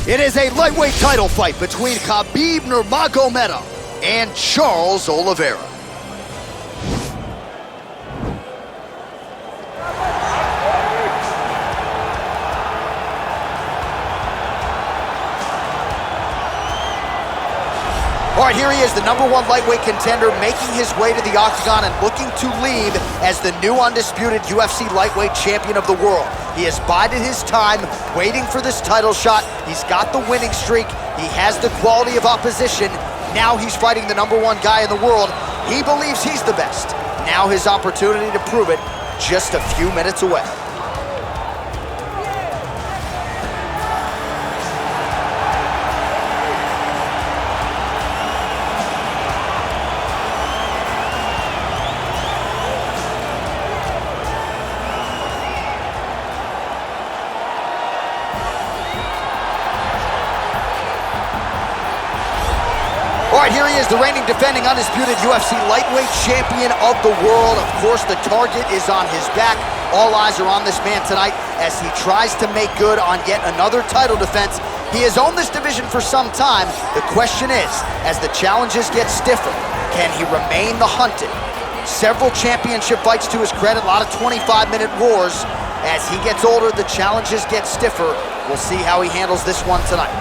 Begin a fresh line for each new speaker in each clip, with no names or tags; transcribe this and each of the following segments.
It is a lightweight title fight between Khabib Nurmagomedov and Charles Oliveira. All right, here he is, the #1 lightweight contender, making his way to the octagon and looking to lead as the new undisputed UFC lightweight champion of the world. He has bided his time, waiting for this title shot. He's got the winning streak. He has the quality of opposition. Now he's fighting the #1 guy in the world. He believes he's the best. Now his opportunity to prove it, just a few minutes away. All right, here he is, the reigning, defending, undisputed UFC lightweight champion of the world. Of course, the target is on his back. All eyes are on this man tonight as he tries to make good on yet another title defense. He has owned this division for some time. The question is, as the challenges get stiffer, can he remain the hunted? Several championship fights to his credit, a lot of 25-minute wars. As he gets older, the challenges get stiffer. We'll see how he handles this one tonight.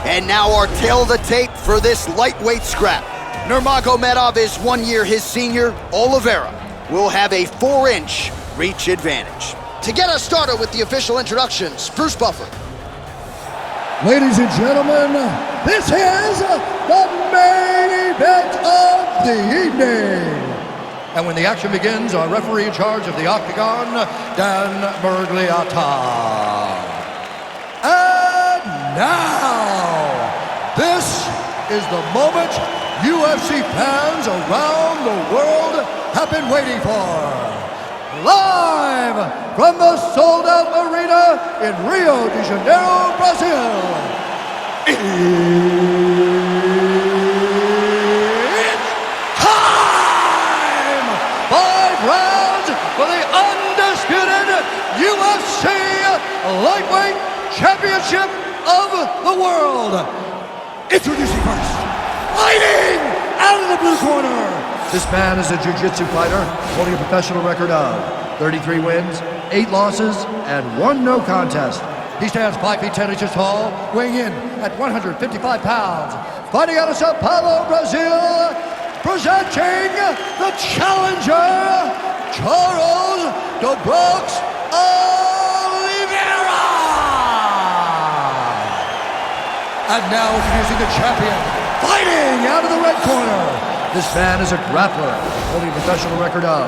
And now our tail of the tape for this lightweight scrap. Nurmagomedov is 1 year his senior. Oliveira will have a 4-inch reach advantage. To get us started with the official introductions, Bruce Buffer.
Ladies and gentlemen, this is the main event of the evening. And when the action begins, our referee in charge of the octagon, Dan Mergliata. And now, this is the moment UFC fans around the world have been waiting for. Live from the sold-out arena in Rio de Janeiro, Brazil. It's time! 5 rounds for the undisputed UFC Lightweight Championship of the world. Introducing first, fighting out of the blue corner. This man is a jiu-jitsu fighter holding a professional record of 33 wins, 8 losses, and 1 no contest. He stands 5 feet 10 inches tall, weighing in at 155 pounds. Fighting out of Sao Paulo, Brazil, presenting the challenger, Charles "The Bronx" Oliveira. And now introducing the champion, fighting out of the red corner. This man is a grappler, holding a professional record of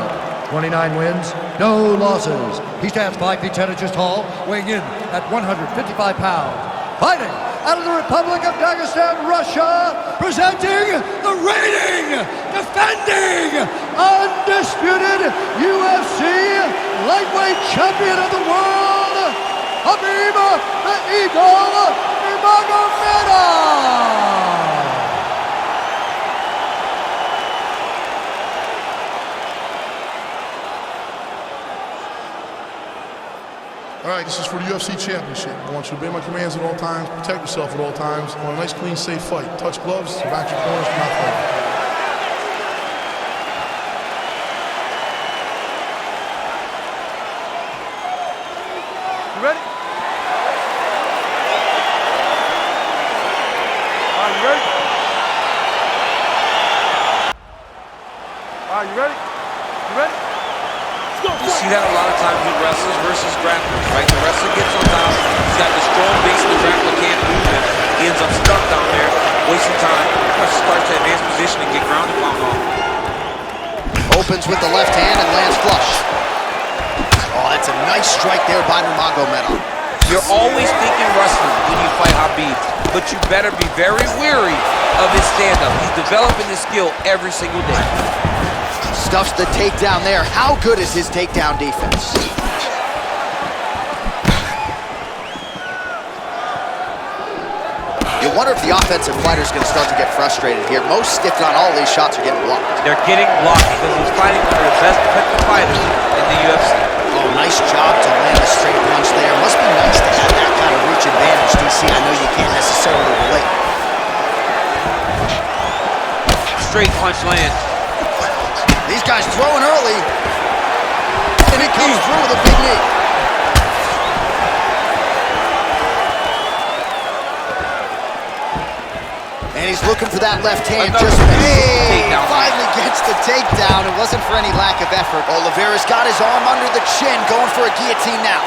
29 wins, no losses. He stands 5 feet 10 inches tall, weighing in at 155 pounds. Fighting out of the Republic of Dagestan, Russia, presenting the reigning, defending, undisputed UFC lightweight champion of the world, Khabib the Eagle Nurmagomedov.
All right, this is for the UFC Championship. I want you to obey my commands at all times, protect yourself at all times. I want a nice, clean, safe fight. Touch gloves, back your corners, not fighting.
You ready? Are you ready? Are you ready? You ready?
You see that a lot of times with wrestlers versus grapplers, right? The wrestler gets on top, he's got the strong base, the grappler can't move him. He ends up stuck down there, wasting time. Pressure starts to advance position and get ground and pound on.
Opens with the left hand and lands flush. Oh, that's a nice strike there by Nurmagomedov.
You're always thinking wrestling when you fight Khabib, but you better be very wary of his stand-up. He's developing his skill every single day.
Stuffs the takedown there. How good is his takedown defense? You wonder if the offensive fighter is going to start to get frustrated here. Most, if not all, these shots are getting blocked.
They're getting blocked because he's fighting one of the best defensive fighters in the UFC.
Oh, nice job to land a straight punch there. Must be nice to have that kind of reach advantage, DC. I know you can't necessarily relate.
Straight punch lands.
These guys throwing early. And it comes through with a big knee. And he's looking for that left hand. Finally gets the takedown. It wasn't for any lack of effort. Oliveira's got his arm under the chin, going for a guillotine now.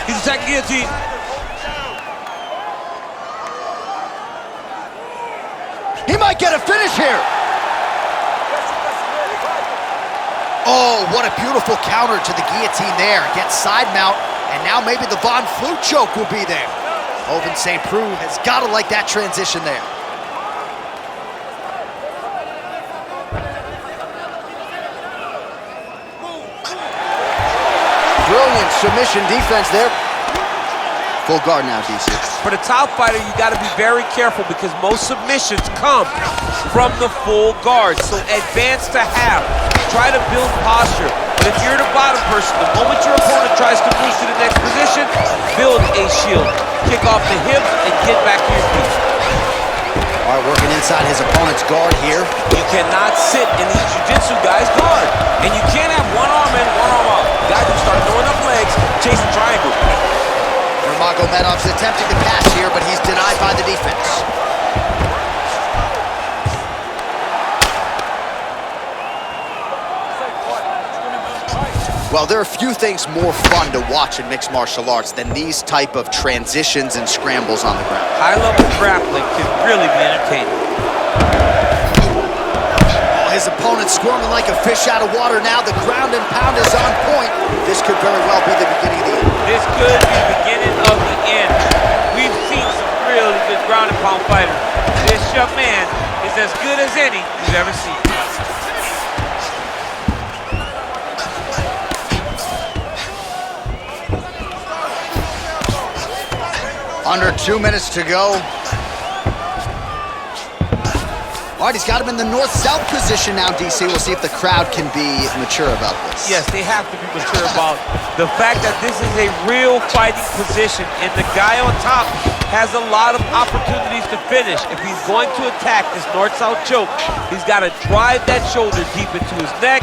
He's attacking guillotine.
He might get a finish here. Oh, what a beautiful counter to the guillotine there. Gets side mount. And now maybe the Von Flue choke will be there. Oven St. Preux has got to like that transition there. Brilliant submission defense there. Full guard now, DC.
For the top fighter, you got to be very careful because most submissions come from the full guard. So advance to half. Try to build posture. But if you're the bottom person, the moment your opponent tries to move to the next position, build a shield. Kick off the hips and get back to your feet.
All right, working inside his opponent's guard here.
You cannot sit in these jiu-jitsu guys' guard. And you can't have one arm in, one arm out. Guys who start throwing up legs, chasing triangle.
Nurmagomedov's attempting to pass here, but he's denied by the defense. Well, there are few things more fun to watch in mixed martial arts than these type of transitions and scrambles on the ground.
High-level grappling can really be entertaining.
Oh, his opponent's squirming like a fish out of water now. The ground and pound is on point. This could very well be the beginning of the end.
This could be the beginning of the end. We've seen some really good ground and pound fighters. This young man is as good as any you've ever seen.
Under 2 minutes to go. All right, he's got him in the north-south position now, DC. We'll see if the crowd can be mature about this.
Yes, they have to be mature about the fact that this is a real fighting position, and the guy on top has a lot of opportunities to finish. If he's going to attack this north-south choke, he's got to drive that shoulder deep into his neck,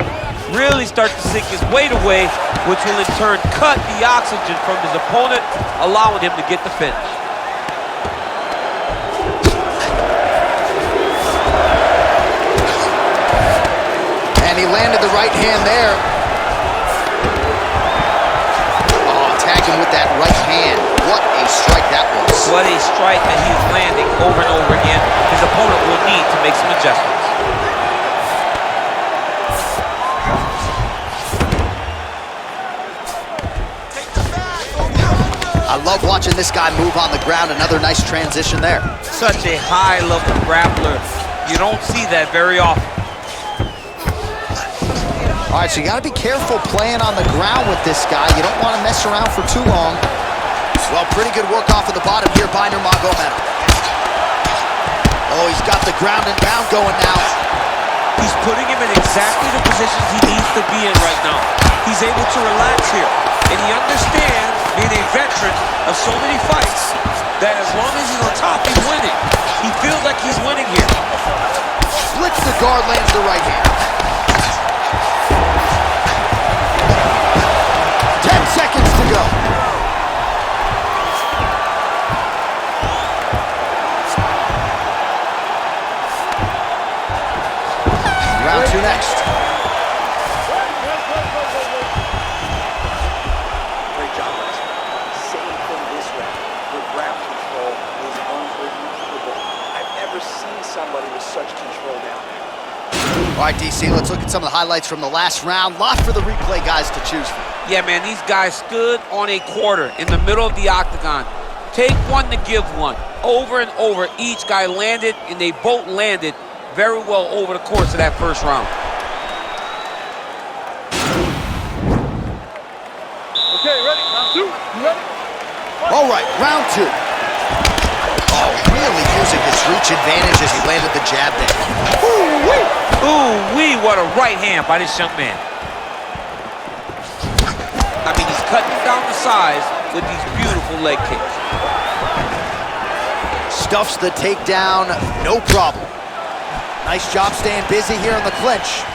really start to sink his weight away, which will in turn cut the oxygen from his opponent, allowing him to get the finish.
And he landed the right hand there. Oh, tagging with that right hand. What a strike that was.
What a strike that he's landing over and over again. His opponent will need to make some adjustments.
I love watching this guy move on the ground. Another nice transition there.
Such a high-level grappler. You don't see that very often.
All right, so you got to be careful playing on the ground with this guy. You don't want to mess around for too long. Well, pretty good work off of the bottom here by Nurmagomedov. Oh, he's got the ground and pound going now.
He's putting him in exactly the positions he needs to be in right now. He's able to relax here. And he understands, being a veteran of so many fights, that as long as he's on top, he's winning. He feels like he's winning here.
Splits the guard, lands the right hand. 10 seconds to go. Round 2 next.
Great job, guys. Same thing this round. The ground control is unbelievable. I've never seen somebody with such control down there.
All right, DC, let's look at some of the highlights from the last round. Lot for the replay guys to choose from.
Yeah, man, these guys stood on a quarter in the middle of the octagon. Take one to give one. Over and over, each guy landed, and they both landed very well over the course of that first round.
Okay, ready? Round two. You ready?
All right, round two. Oh, really using his reach advantage as he landed the jab there.
Ooh-wee! Ooh-wee, what a right hand by this young man. I mean, he's cutting down the size with these beautiful leg kicks.
Stuffs the takedown, no problem. Nice job staying busy here in the clinch.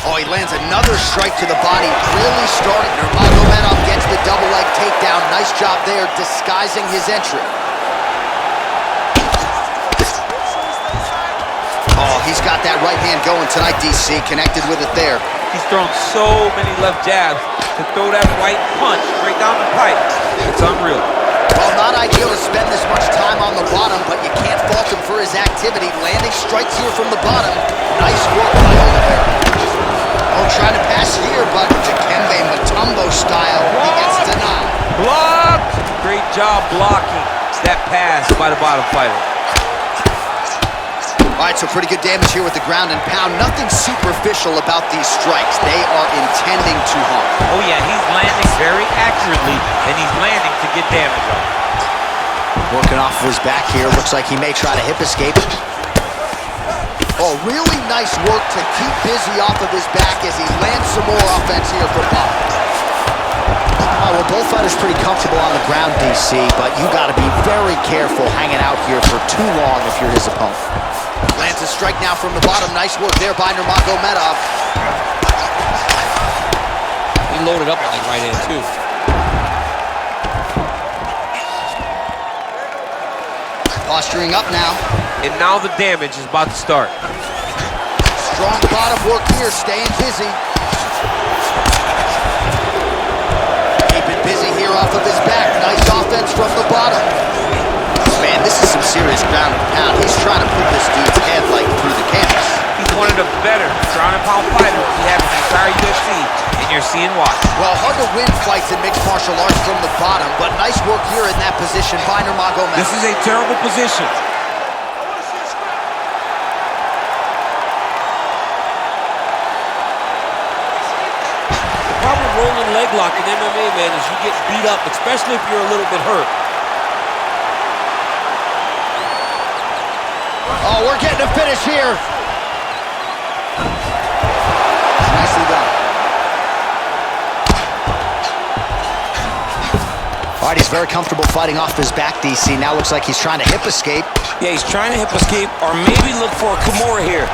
Oh, he lands another strike to the body, really starting. Nurmagomedov gets the double leg takedown. Nice job there, disguising his entry. Oh, he's got that right hand going tonight, DC. Connected with it there.
He's thrown so many left jabs to throw that right punch straight down the pipe. It's unreal.
Well, not ideal to spend this much time on the bottom, but you can't fault him for his activity. Landing strikes here from the bottom. Nice work by Oliveira. Oh, trying to pass here, but Dikembe Mutombo style, he gets denied.
Blocked! Great job blocking that pass by the bottom fighter.
All right, so pretty good damage here with the ground and pound. Nothing superficial about these strikes. They are intending to harm.
Oh yeah, he's landing very accurately, and he's landing to get damage on.
Working off of his back here. Looks like he may try to hip escape. Oh, really nice work to keep busy off of his back as he lands some more offense here from Bob. Well, both fighters pretty comfortable on the ground, DC, but you got to be very careful hanging out here for too long if you're his opponent. Lands a strike now from the bottom. Nice work there by Nurmagomedov.
He loaded up on that right hand, too.
Posturing up now.
And now the damage is about to start.
Strong bottom work here, staying busy. Keeping busy here off of his back. Nice offense from the bottom. Man, this is some serious ground and pound. He's trying to put this dude's head like through the canvas.
He's one of the better ground and pound fighters we have in the entire UFC, and you're seeing why.
Well, hard to win fights in mixed martial arts from the bottom, but nice work here in that position by Nurmagomedov.
This is a terrible position. The problem with rolling leg lock in MMA, man, is you get beat up, especially if you're a little bit hurt.
Oh, we're getting a finish here. Nicely done. All right, he's very comfortable fighting off his back, DC. Now looks like he's trying to hip escape.
Yeah, he's trying to hip escape or maybe look for a Kamaru here.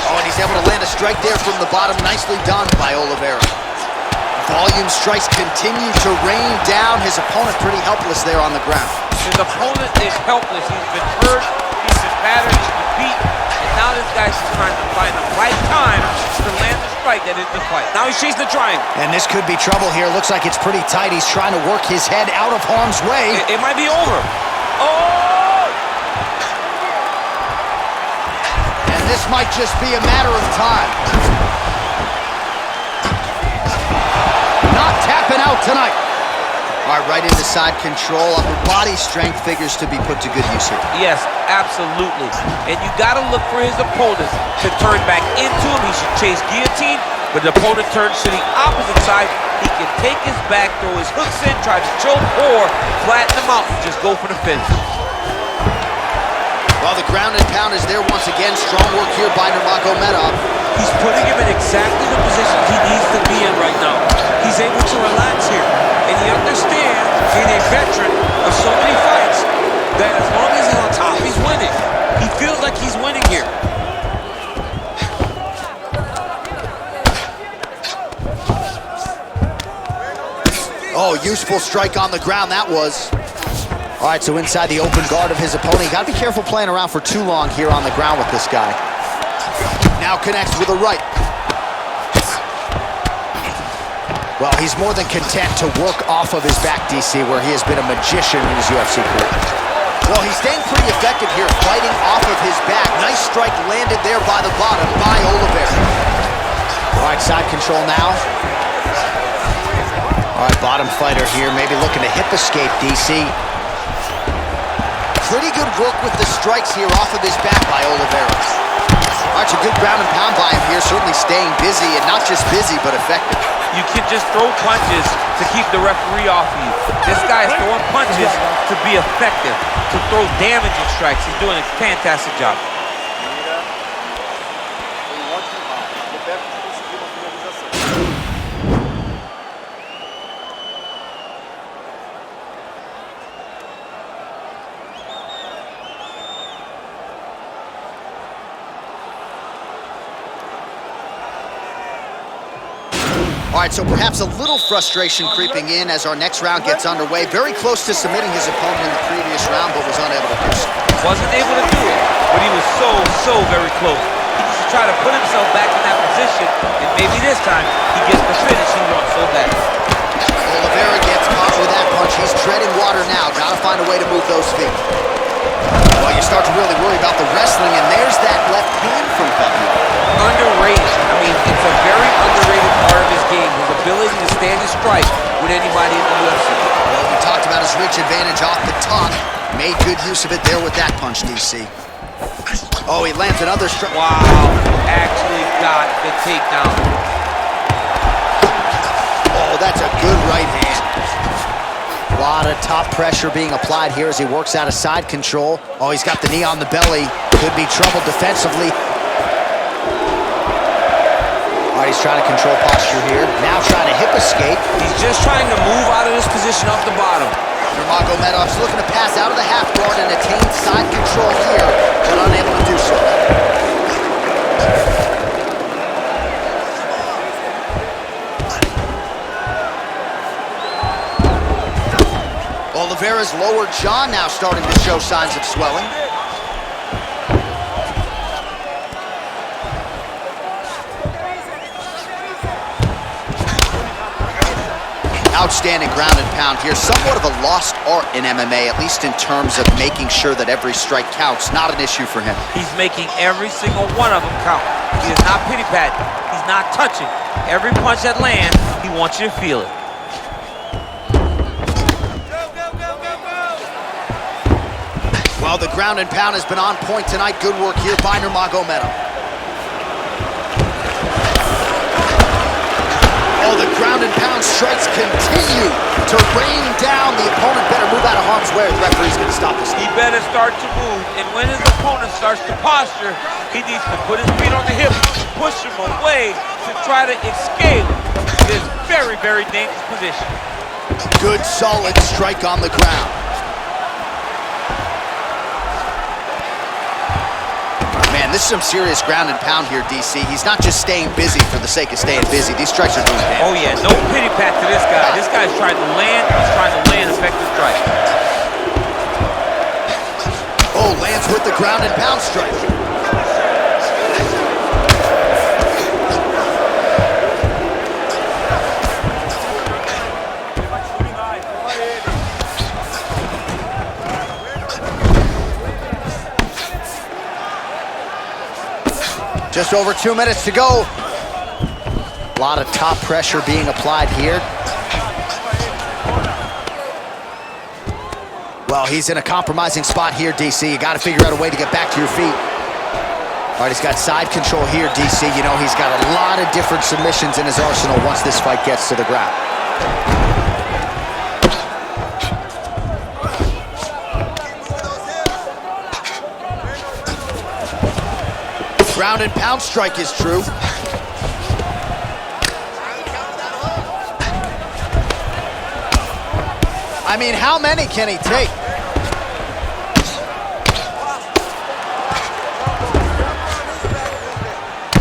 Oh, and he's able to land a strike there from the bottom. Nicely done by Oliveira. Volume strikes continue to rain down. His opponent pretty helpless there on the ground.
His opponent is helpless. He's been hurt, he's been battered, he's been beat, and now this guy's trying to find the right time to land the strike that is the fight. Now he's chasing the triangle.
And this could be trouble here. Looks like it's pretty tight. He's trying to work his head out of harm's way.
It might be over. Oh!
And this might just be a matter of time. Not tapping out tonight. All right, right into side control. Upper body strength figures to be put to good use here.
Yes, absolutely. And you got to look for his opponents to turn back into him. He should chase guillotine, but the opponent turns to the opposite side. He can take his back, throw his hooks in, try to choke, or flatten him out and just go for the finish.
Well, the ground and pound is there once again. Strong work here by Nurmagomedov.
He's putting him in exactly the position he needs to be in right now. He's able to relax here. And he understands, being a veteran of so many fights, that as long as he's on top, he's winning. He feels like he's winning here.
Oh, useful strike on the ground, that was. All right, so inside the open guard of his opponent. You got to be careful playing around for too long here on the ground with this guy. Now connects with a right. Well, he's more than content to work off of his back, DC, where he has been a magician in his UFC career. Well, he's staying pretty effective here, fighting off of his back. Nice strike landed there by the bottom by Oliveira. All right, side control now. All right, bottom fighter here, maybe looking to hip escape, DC. Pretty good work with the strikes here off of his back by Oliveira. All right, a good ground and pound by him here, certainly staying busy, and not just busy, but effective.
You can just throw punches to keep the referee off of you. This guy is throwing punches to be effective, to throw damaging strikes. He's doing a fantastic job.
All right, so perhaps a little frustration creeping in as our next round gets underway. Very close to submitting his opponent in the previous round, but was unable to do so.
Wasn't able to do it, but he was so very close. He needs to try to put himself back in that position, and maybe this time he gets the finish he wants so bad.
Oliveira gets caught with that punch. He's treading water now. Got to find a way to move those feet. Well, you start to really worry about the wrestling, and there's that left hand from Khabib.
Underrated. I mean, it's a very underrated part of his game, his ability to stand and strike with anybody in the UFC.
Well, we talked about his rich advantage off the top. Made good use of it there with that punch, DC. Oh, he lands another strike.
Wow, actually got the takedown.
Oh, that's a good right hand. A lot of top pressure being applied here as he works out of side control. Oh, he's got the knee on the belly. Could be trouble defensively. All right, he's trying to control posture here. Now trying to hip escape.
He's just trying to move out of this position off the bottom.
Nurmagomedov's looking to pass out of the half guard and attain side control here, but unable to do so. Oliveira's lower jaw now starting to show signs of swelling. Outstanding ground and pound here. Somewhat of a lost art in MMA, at least in terms of making sure that every strike counts. Not an issue for him.
He's making every single one of them count. He is not pity-patting. He's not touching. Every punch that lands, he wants you to feel it.
Well, the ground and pound has been on point tonight. Good work here by Nurmagomedov. Oh, the ground and pound strikes continue to rain down. The opponent better move out of harm's way. The referee's going to stop this.
He better start to move, and when his opponent starts to posture, he needs to put his feet on the hips, push him away to try to escape this very dangerous position.
Good, solid strike on the ground. Man, this is some serious ground and pound here, DC. He's not just staying busy for the sake of staying busy. These strikes are doing damage.
Oh, yeah, no pity pat to this guy. This guy's trying to land. He's trying to land effective strike.
Oh, lands with the ground and pound strike. Just over 2 minutes to go. A lot of top pressure being applied here. Well, he's in a compromising spot here, DC. You got to figure out a way to get back to your feet. All right, he's got side control here, DC. You know, he's got a lot of different submissions in his arsenal once this fight gets to the ground. Ground and pound strike is true. I mean, how many can he take?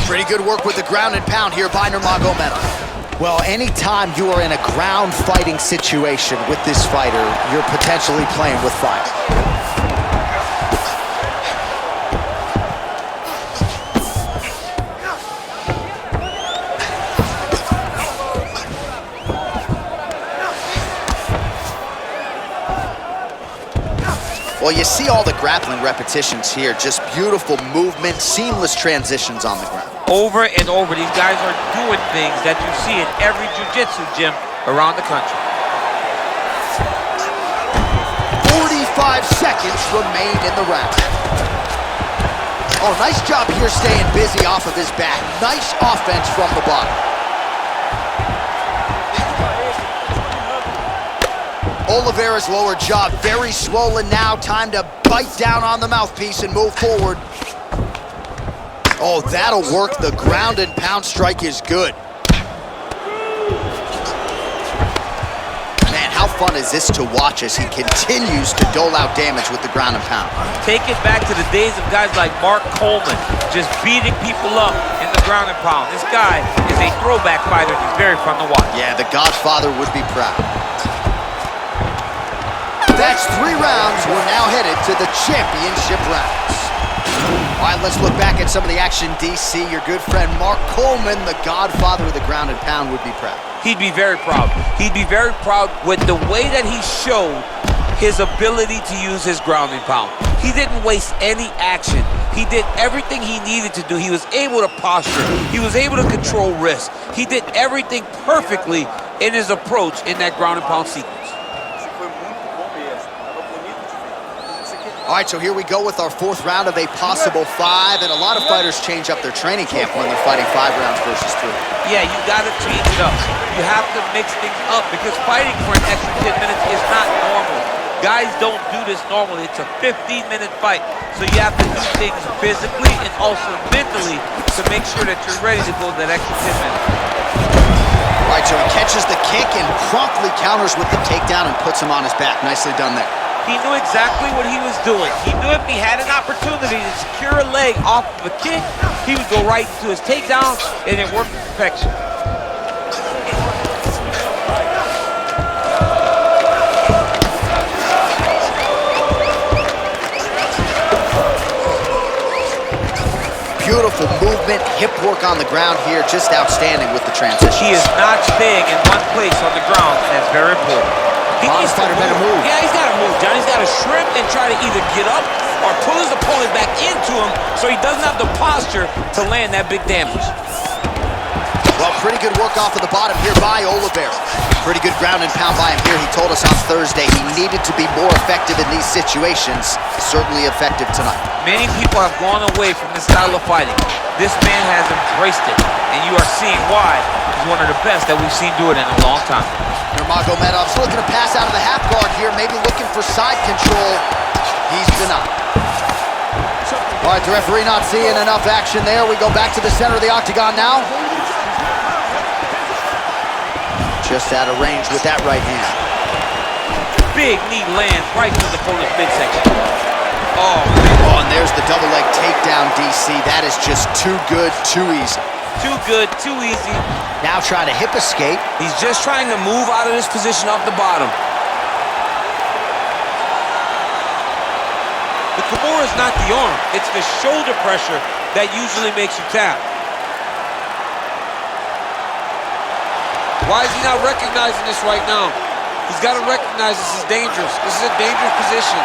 Pretty good work with the ground and pound here by Nurmagomedov. Well, anytime you are in a ground fighting situation with this fighter, you're potentially playing with fire. Well, you see all the grappling repetitions here. Just beautiful movement, seamless transitions on the ground.
Over and over, these guys are doing things that you see in every jiu-jitsu gym around the country.
45 seconds remain in the round. Oh, nice job here staying busy off of his back. Nice offense from the bottom. Oliveira's lower jaw very swollen now. Time to bite down on the mouthpiece and move forward. Oh, that'll work. The ground and pound strike is good. Man, how fun is this to watch as he continues to dole out damage with the ground and pound?
Take it back to the days of guys like Mark Coleman, just beating people up in the ground and pound. This guy is a throwback fighter. He's very fun to watch.
Yeah, the Godfather would be proud. That's 3 rounds. We're now headed to the championship rounds. All right, let's look back at some of the action, DC. Your good friend Mark Coleman, the Godfather of the ground and pound, would be proud.
He'd be very proud. He'd be very proud with the way that he showed his ability to use his ground and pound. He didn't waste any action. He did everything he needed to do. He was able to posture. He was able to control wrist. He did everything perfectly in his approach in that ground and pound sequence.
All right, so here we go with our 4th round of a possible 5, and a lot of fighters change up their training camp when they're fighting 5 rounds versus 3.
Yeah, you gotta change it up. You have to mix things up because fighting for an extra 10 minutes is not normal. Guys don't do this normally. It's a 15-minute fight, so you have to do things physically and also mentally to make sure that you're ready to go that extra 10 minutes.
All right, so he catches the kick and promptly counters with the takedown and puts him on his back. Nicely done there.
He knew exactly what he was doing. He knew if he had an opportunity to secure a leg off of a kick, he would go right into his takedown, and it worked to perfection.
Beautiful movement, hip work on the ground here, just outstanding with the transition.
He is not staying in one place on the ground, and that's very important. He needs to
better move.
Yeah, he's got to move, John. He's got to shrimp and try to either get up or pull his opponent back into him so he doesn't have the posture to land that big damage.
Well, pretty good work off of the bottom here by Oliveira. Pretty good ground and pound by him here. He told us on Thursday he needed to be more effective in these situations. Certainly effective tonight.
Many people have gone away from this style of fighting. This man has embraced it, and you are seeing why he's one of the best that we've seen do it in a long time.
Nurmagomedov's looking to pass out of the half guard here, maybe looking for side control. He's denied. All right, the referee not seeing enough action there. We go back to the center of the octagon now. Just out of range with that right hand.
Big knee lands right to the opponent's midsection. Oh,
man. Oh, and there's the double leg takedown, DC. That is just too good, too easy.
Too good, too easy.
Now trying to hip escape.
He's just trying to move out of this position off the bottom. The Kimura is not the arm. It's the shoulder pressure that usually makes you tap. Why is he not recognizing this right now? He's got to recognize this is dangerous. This is a dangerous position.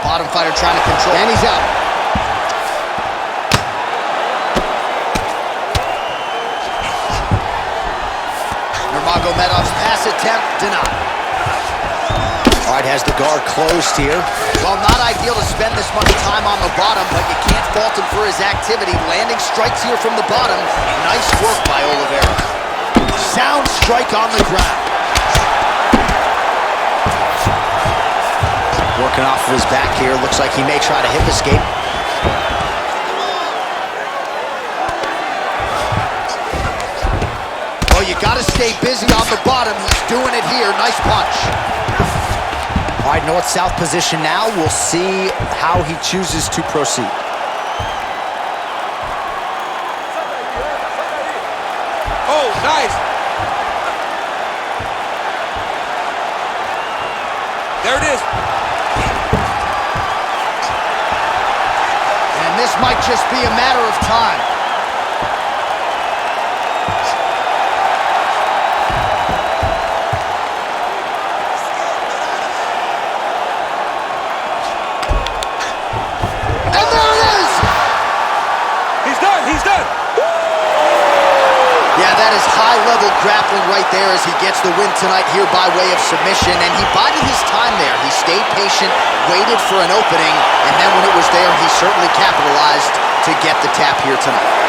Bottom fighter trying to control. And he's out. Nurmagomedov's pass attempt denied. All right, has the guard closed here. Well, not ideal to spend this much time on the bottom, but you can't fault him for his activity. Landing strikes here from the bottom. Nice work by Oliveira. Sound strike on the ground. Working off of his back here. Looks like he may try to hip escape. Oh, you got to stay busy on the bottom. He's doing it here. Nice punch. All right, north-south position now. We'll see how he chooses to proceed.
Oh, nice. There it is.
And this might just be a matter of time. High-level Grappling right there as he gets the win tonight here by way of submission, and he bided his time there. He stayed patient, waited for an opening, and then when it was there, he certainly capitalized to get the tap here tonight.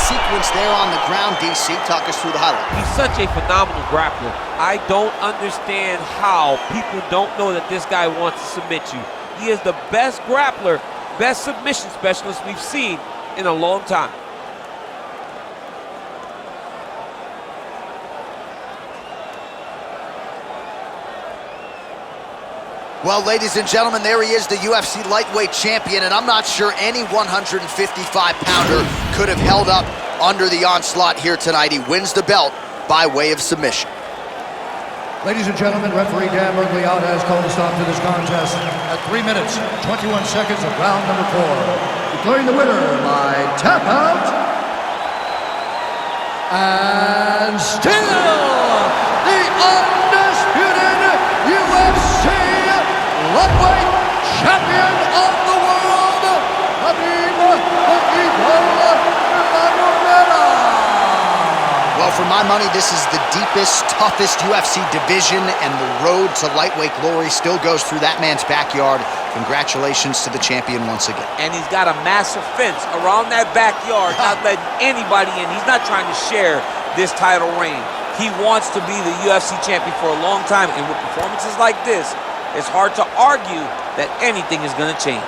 Sequence there on the ground. DC, talk us through the highlight.
He's such a phenomenal grappler. I don't understand how people don't know that this guy wants to submit you. He is the best grappler, best submission specialist we've seen in a long time.
Well, ladies and gentlemen, there he is, the UFC lightweight champion, and I'm not sure any 155-pounder could have held up under the onslaught here tonight. He wins the belt by way of submission.
Ladies and gentlemen, referee Dan Merced has called a stop to this contest at 3 minutes, 21 seconds of round number 4. Declaring the winner by tap out, and still the undisputed UFC lightweight champion of the world, Khabib Nurmagomedov.
Well, for my money, this is the deepest, toughest UFC division, and the road to lightweight glory still goes through that man's backyard. Congratulations to the champion once again.
And he's got a massive fence around that backyard, not letting anybody in. He's not trying to share this title reign. He wants to be the UFC champion for a long time, and with performances like this, it's hard to argue that anything is going to change.